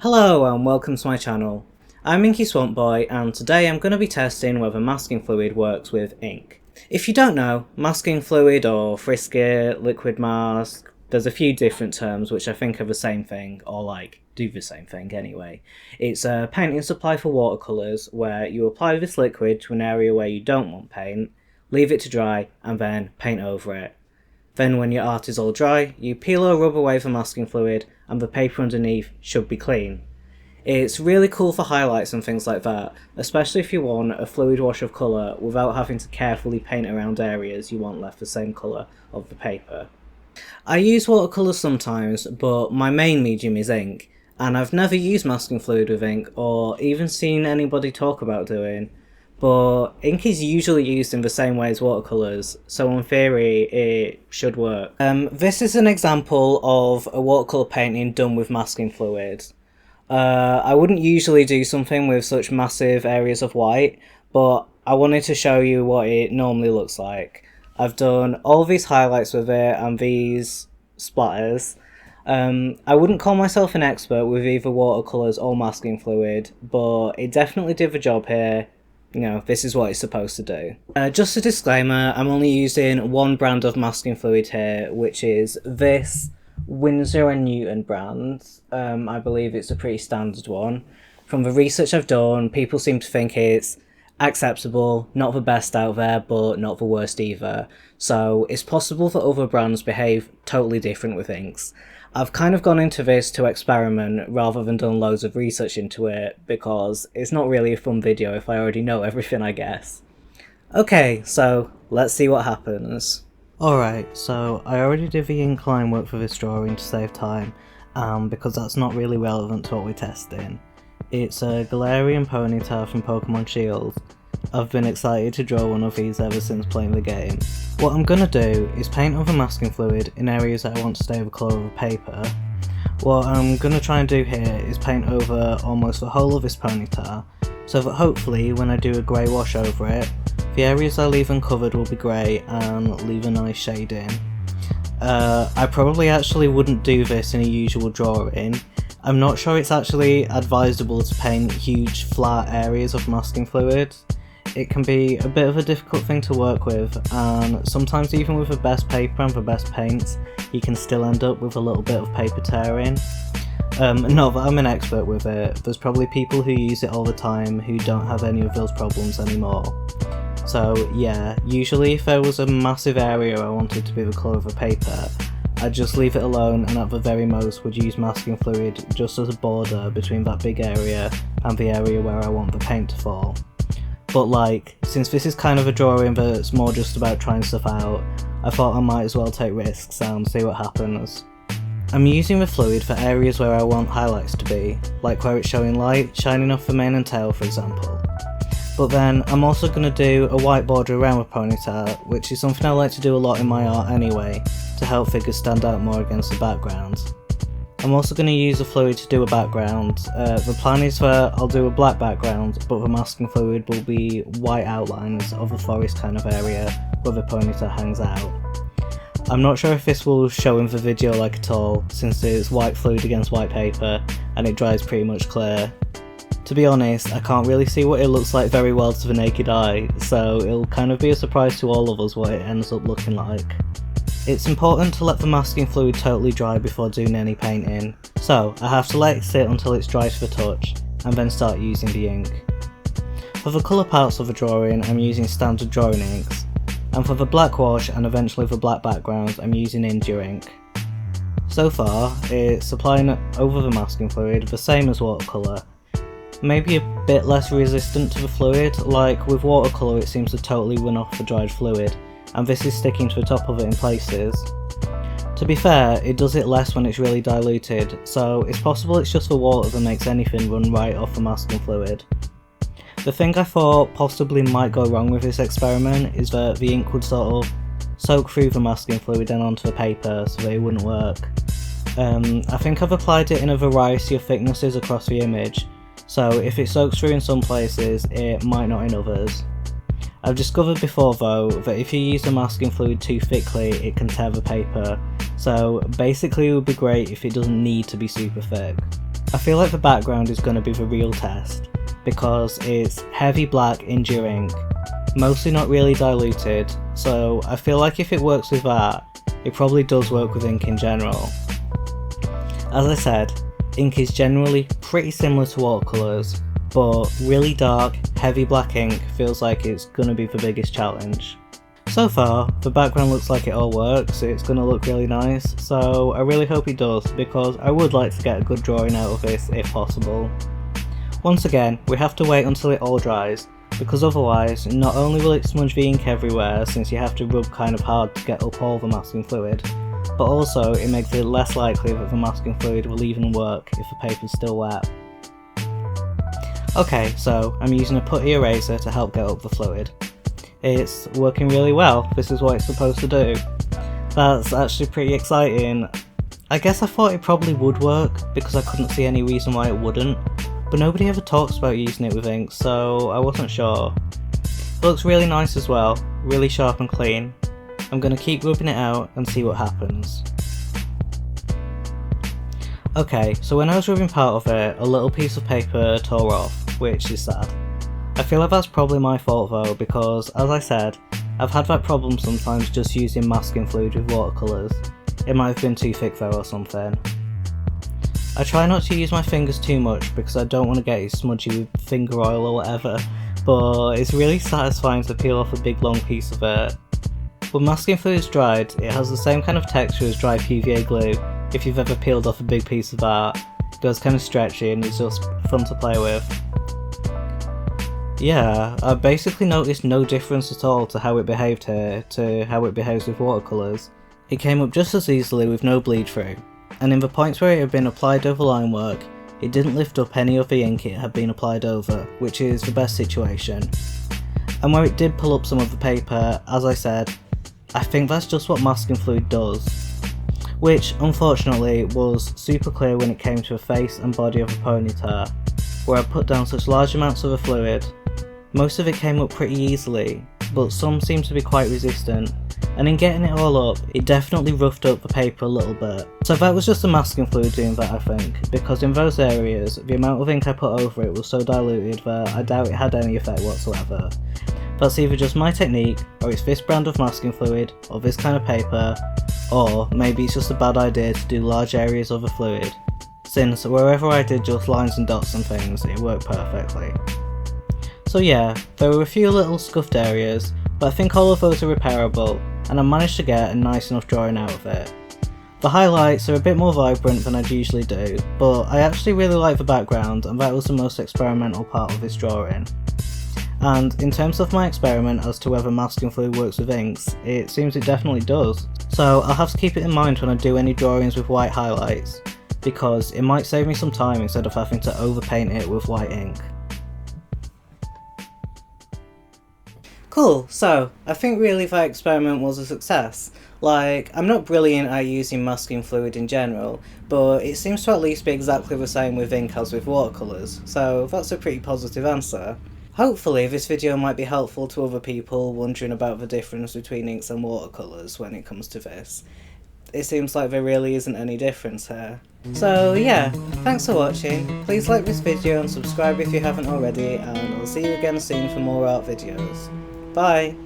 Hello and welcome to my channel. I'm Inky Swamp Boy and today I'm going to be testing whether masking fluid works with ink. If you don't know, masking fluid or frisket, liquid mask, there's a few different terms which I think are the same thing, or do the same thing anyway. It's a painting supply for watercolours where you apply this liquid to an area where you don't want paint, leave it to dry and then paint over it. Then when your art is all dry, you peel or rub away the masking fluid and the paper underneath should be clean. It's really cool for highlights and things like that, especially if you want a fluid wash of colour without having to carefully paint around areas you want left the same colour of the paper. I use watercolours sometimes, but my main medium is ink, and I've never used masking fluid with ink or even seen anybody talk about doing. But ink is usually used in the same way as watercolours, so in theory it should work. This is an example of a watercolour painting done with masking fluid. I wouldn't usually do something with such massive areas of white, but I wanted to show you what it normally looks like. I've done all these highlights with it and these splatters. I wouldn't call myself an expert with either watercolours or masking fluid, but it definitely did the job here. You know, this is what it's supposed to do. Just a disclaimer, I'm only using one brand of masking fluid here, which is this Winsor & Newton brand. I believe it's a pretty standard one. From the research I've done, people seem to think it's acceptable, not the best out there, but not the worst either. So it's possible that other brands behave totally different with inks. I've kind of gone into this to experiment rather than done loads of research into it, because it's not really a fun video if I already know everything, I guess. Okay, so let's see what happens. Alright, so I already did the ink line work for this drawing to save time, because that's not really relevant to what we're testing. It's a Galarian Ponyta from Pokemon Shield. I've been excited to draw one of these ever since playing the game. What I'm gonna do is paint over masking fluid in areas that I want to stay the colour of the paper. What I'm gonna try and do here is paint over almost the whole of this Ponyta, so that hopefully when I do a grey wash over it, the areas I leave uncovered will be grey and leave a nice shade in. I probably actually wouldn't do this in a usual drawing. I'm not sure it's actually advisable to paint huge flat areas of masking fluid. It can be a bit of a difficult thing to work with, and sometimes even with the best paper and the best paints, you can still end up with a little bit of paper tearing. Not that I'm an expert with it, there's probably people who use it all the time who don't have any of those problems anymore. So yeah, usually if there was a massive area I wanted to be the colour of a paper, I'd just leave it alone and at the very most would use masking fluid just as a border between that big area and the area where I want the paint to fall. But since this is kind of a drawing that's more just about trying stuff out, I thought I might as well take risks and see what happens. I'm using the fluid for areas where I want highlights to be, like where it's showing light shining off the mane and tail for example. But then I'm also going to do a white border around the Ponyta, which is something I like to do a lot in my art anyway, to help figures stand out more against the background. I'm also going to use the fluid to do a background. The plan is that I'll do a black background, but the masking fluid will be white outlines of the forest kind of area where the Ponyta hangs out. I'm not sure if this will show in the video at all, since it's white fluid against white paper and it dries pretty much clear. To be honest, I can't really see what it looks like very well to the naked eye, so it'll kind of be a surprise to all of us what it ends up looking like. It's important to let the masking fluid totally dry before doing any painting, so I have to let it sit until it's dry to the touch, and then start using the ink. For the colour parts of the drawing I'm using standard drawing inks, and for the black wash and eventually the black backgrounds I'm using India ink. So far, it's applying over the masking fluid the same as watercolour, maybe a bit less resistant to the fluid. Like with watercolour it seems to totally win off the dried fluid, and this is sticking to the top of it in places. To be fair, it does it less when it's really diluted, so it's possible it's just the water that makes anything run right off the masking fluid. The thing I thought possibly might go wrong with this experiment is that the ink would sort of soak through the masking fluid and onto the paper, so that it wouldn't work. I think I've applied it in a variety of thicknesses across the image, so if it soaks through in some places, it might not in others. I've discovered before though that if you use the masking fluid too thickly it can tear the paper, so basically it would be great if it doesn't need to be super thick. I feel like the background is going to be the real test, because it's heavy black India ink, mostly not really diluted, so I feel like if it works with that, it probably does work with ink in general. As I said, ink is generally pretty similar to watercolours, but really dark, heavy black ink feels like it's going to be the biggest challenge. So far, the background looks like it all works, it's going to look really nice, so I really hope it does, because I would like to get a good drawing out of this if possible. Once again, we have to wait until it all dries, because otherwise, not only will it smudge the ink everywhere since you have to rub kind of hard to get up all the masking fluid, but also it makes it less likely that the masking fluid will even work if the paper is still wet. Okay, so I'm using a putty eraser to help get up the fluid. It's working really well, this is what it's supposed to do. That's actually pretty exciting. I guess I thought it probably would work, because I couldn't see any reason why it wouldn't, but nobody ever talks about using it with ink, so I wasn't sure. It looks really nice as well, really sharp and clean. I'm going to keep rubbing it out and see what happens. Okay, so when I was rubbing part of it, a little piece of paper tore off, which is sad. I feel like that's probably my fault though, because as I said, I've had that problem sometimes just using masking fluid with watercolours. It might have been too thick though or something. I try not to use my fingers too much because I don't want to get it smudgy with finger oil or whatever, but it's really satisfying to peel off a big long piece of it. When masking fluid is dried, it has the same kind of texture as dry PVA glue, if you've ever peeled off a big piece of that. It goes kind of stretchy and it's just fun to play with. Yeah, I basically noticed no difference at all to how it behaved here to how it behaves with watercolours. It came up just as easily with no bleed through, and in the points where it had been applied over line work, it didn't lift up any of the ink it had been applied over, which is the best situation. And where it did pull up some of the paper, as I said, I think that's just what masking fluid does. Which, unfortunately, was super clear when it came to the face and body of a ponytail, where I put down such large amounts of the fluid. Most of it came up pretty easily, but some seemed to be quite resistant, and in getting it all up, it definitely roughed up the paper a little bit. So that was just the masking fluid doing that, I think, because in those areas, the amount of ink I put over it was so diluted that I doubt it had any effect whatsoever. That's either just my technique, or it's this brand of masking fluid, or this kind of paper, or maybe it's just a bad idea to do large areas of a fluid, since wherever I did just lines and dots and things, it worked perfectly. So yeah, there were a few little scuffed areas, but I think all of those are repairable, and I managed to get a nice enough drawing out of it. The highlights are a bit more vibrant than I'd usually do, but I actually really like the background, and that was the most experimental part of this drawing. And in terms of my experiment as to whether masking fluid works with inks, it seems it definitely does. So I'll have to keep it in mind when I do any drawings with white highlights, because it might save me some time instead of having to overpaint it with white ink. Cool, so I think really that experiment was a success. Like, I'm not brilliant at using masking fluid in general, but it seems to at least be exactly the same with ink as with watercolours, so that's a pretty positive answer. Hopefully this video might be helpful to other people wondering about the difference between inks and watercolours when it comes to this. It seems like there really isn't any difference here. So yeah, thanks for watching, please like this video and subscribe if you haven't already, and I'll see you again soon for more art videos. Bye!